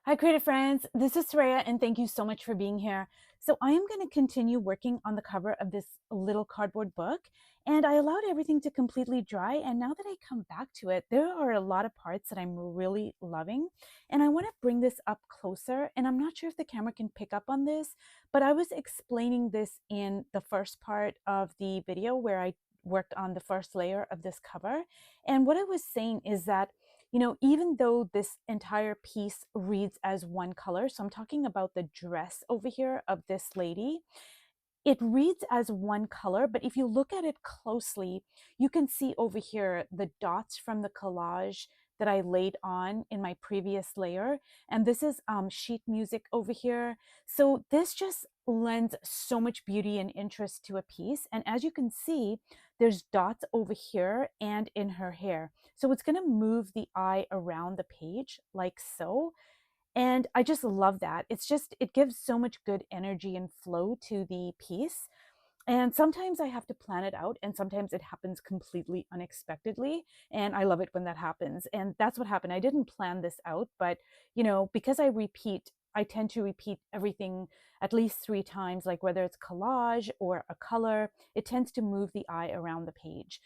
Hi, creative friends. This is Soraya, and thank you so much for being here. So, I am going to continue working on the cover of this little cardboard book, and I allowed everything to completely dry. And now that I come back to it, there are a lot of parts that I'm really loving, and I want to bring this up closer. And I'm not sure if the camera can pick up on this, but I was explaining this in the first part of the video where I worked on the first layer of this cover. And what I was saying is that even though this entire piece reads as one color, so I'm talking about the dress over here of this lady, it reads as one color, but if you look at it closely, you can see over here the dots from the collage that I laid on in my previous layer. And this is sheet music over here. So this just lends so much beauty and interest to a piece. And as you can see, there's dots over here and in her hair. So it's gonna move the eye around the page like so. And I just love that. It gives so much good energy and flow to the piece. And sometimes I have to plan it out, and sometimes it happens completely unexpectedly. And I love it when that happens. And that's what happened. I didn't plan this out, but because I tend to repeat everything at least 3 times, like whether it's collage or a color, it tends to move the eye around the page.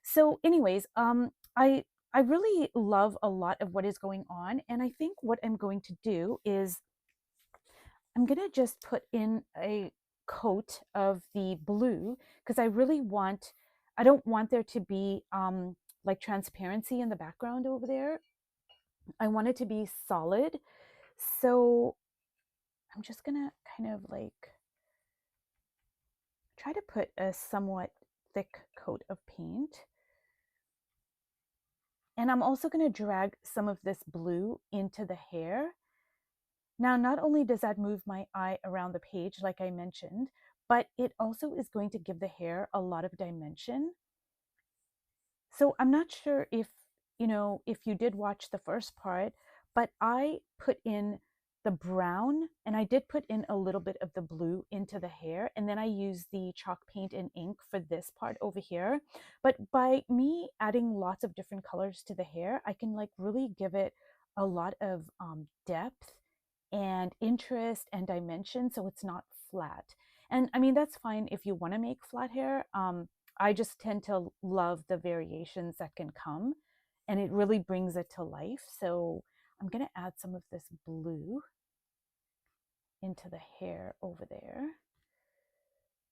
So, anyways, I really love a lot of what is going on. And I think what I'm going to do is I'm going to just put in a coat of the blue because I don't want there to be like transparency in the background over there. I want it to be solid. So I'm just going to kind of like try to put a somewhat thick coat of paint. And I'm also going to drag some of this blue into the hair. Now, not only does that move my eye around the page, like I mentioned, but it also is going to give the hair a lot of dimension. So I'm not sure if you did watch the first part, but I put in the brown and I did put in a little bit of the blue into the hair. And then I used the chalk paint and ink for this part over here. But by me adding lots of different colors to the hair, I can like really give it a lot of depth and interest and dimension so it's not flat. And I mean, that's fine if you want to make flat hair. I just tend to love the variations that can come and it really brings it to life. So I'm going to add some of this blue into the hair over there.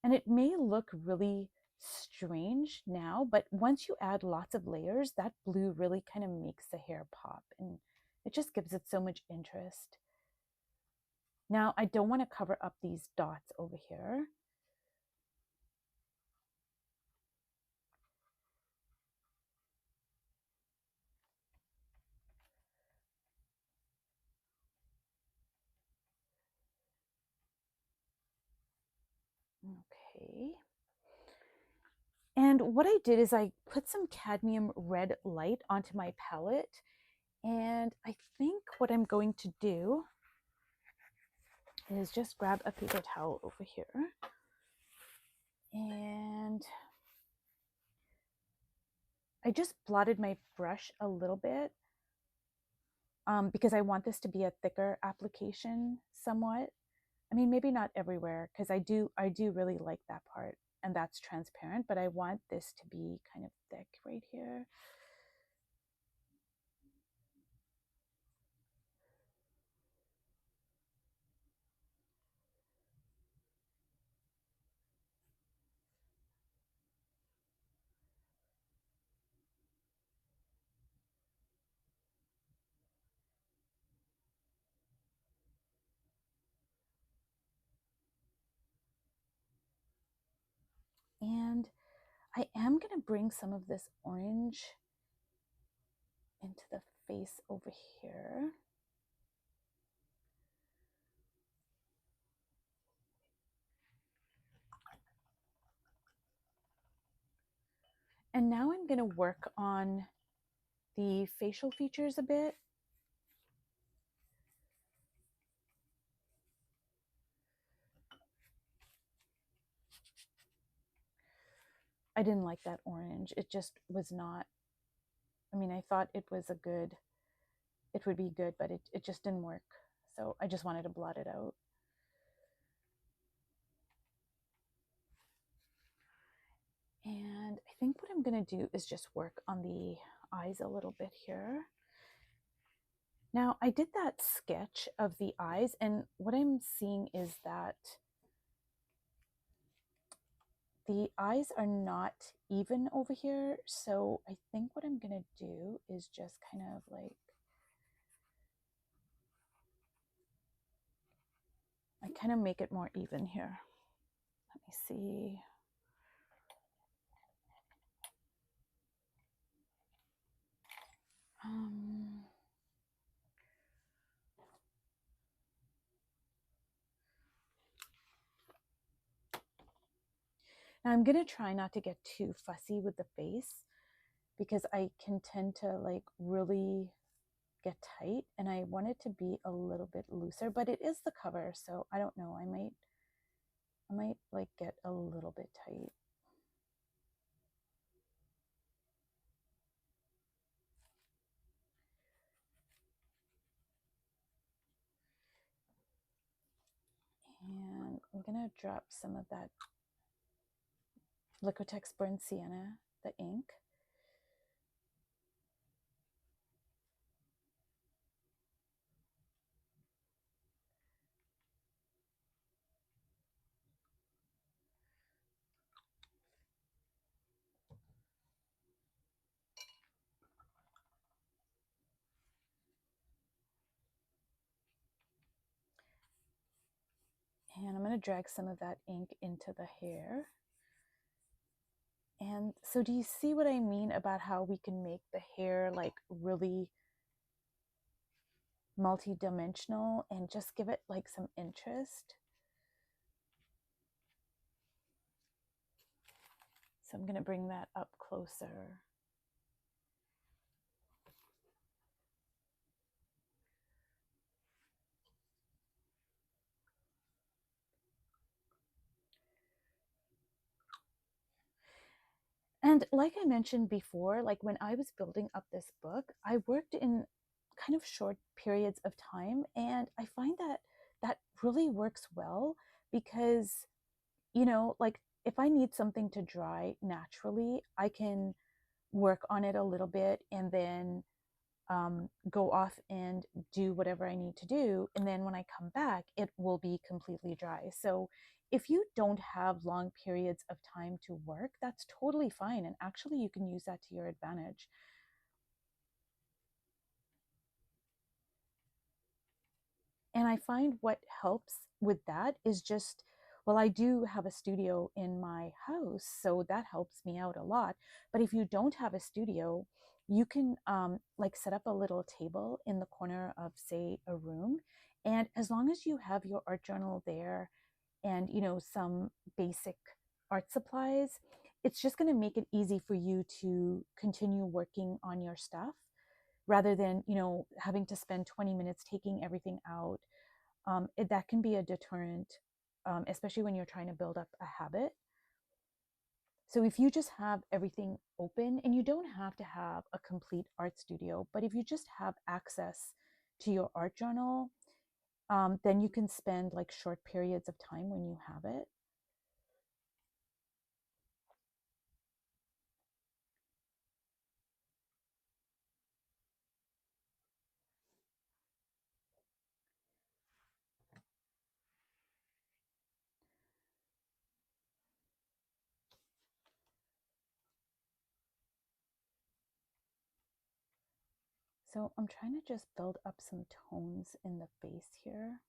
And it may look really strange now, but once you add lots of layers, that blue really kind of makes the hair pop and it just gives it so much interest. Now, I don't want to cover up these dots over here. Okay. And what I did is I put some cadmium red light onto my palette. And I think what I'm going to do is just grab a paper towel over here. And I just blotted my brush a little bit because I want this to be a thicker application somewhat. I mean, maybe not everywhere because I do really like that part and that's transparent, but I want this to be kind of thick right here. And I am going to bring some of this orange into the face over here. And now I'm going to work on the facial features a bit. I didn't like that orange. It just was not, I mean, I thought it would be good, but it just didn't work. so I just wanted to blot it out. And I think what I'm going to do is just work on the eyes a little bit here. Now, I did that sketch of the eyes, and what I'm seeing is that the eyes are not even over here. So I think what I'm going to do is just kind of like, I kind of make it more even here. Let me see. Now I'm gonna try not to get too fussy with the face because I can tend to like really get tight, and I want it to be a little bit looser, but it is the cover, so I don't know. I might like get a little bit tight. And I'm gonna drop some of that Liquitex Burnt Sienna, the ink. And I'm gonna drag some of that ink into the hair. And so do you see what I mean about how we can make the hair like really multi-dimensional and just give it like some interest? So I'm going to bring that up closer. And like I mentioned before, like when I was building up this book, I worked in kind of short periods of time, and I find that that really works well because, you know, like if I need something to dry naturally, I can work on it a little bit and then go off and do whatever I need to do. And then when I come back, it will be completely dry. So if you don't have long periods of time to work, that's totally fine. And actually, you can use that to your advantage. And I find what helps with that is just, well, I do have a studio in my house, so that helps me out a lot. But if you don't have a studio, you can like set up a little table in the corner of, say, a room. And as long as you have your art journal there and, you know, some basic art supplies, it's just going to make it easy for you to continue working on your stuff rather than, you know, having to spend 20 minutes taking everything out. That can be a deterrent, especially when you're trying to build up a habit. So if you just have everything open, and you don't have to have a complete art studio, but if you just have access to your art journal, then you can spend like short periods of time when you have it. So I'm trying to just build up some tones in the face here.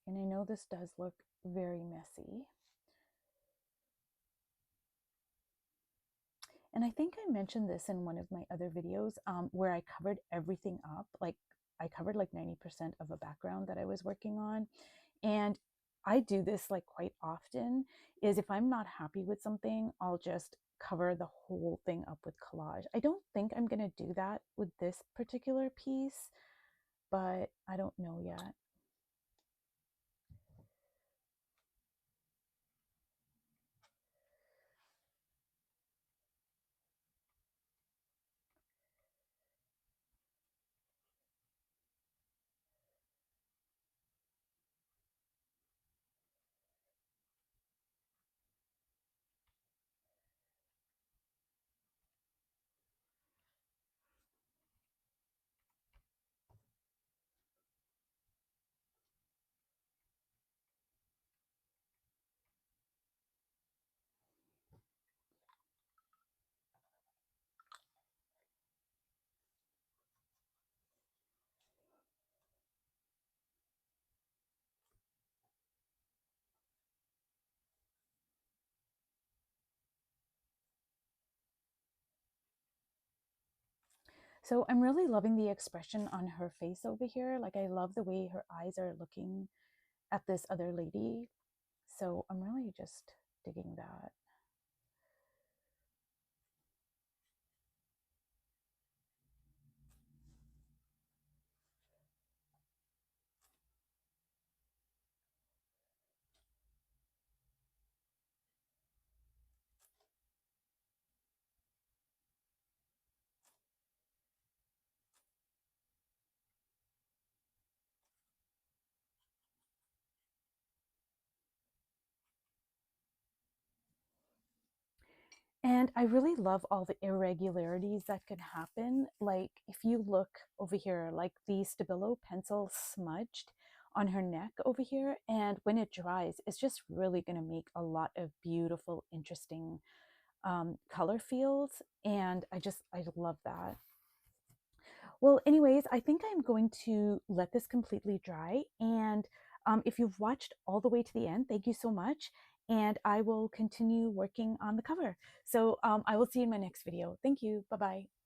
And I know this does look very messy. And I think I mentioned this in one of my other videos where I covered everything up. Like I covered like 90% of a background that I was working on. And I do this like quite often, is if I'm not happy with something, I'll just cover the whole thing up with collage. I don't think I'm going to do that with this particular piece, but I don't know yet. So I'm really loving the expression on her face over here. Like, I love the way her eyes are looking at this other lady. So I'm really just digging that. And I really love all the irregularities that could happen. Like, if you look over here, like the Stabilo pencil smudged on her neck over here, and when it dries, it's just really going to make a lot of beautiful, interesting color fields. And I love that. Well, anyways, I think I'm going to let this completely dry. And if you've watched all the way to the end, thank you so much. And I will continue working on the cover. So I will see you in my next video. Thank you. Bye-bye.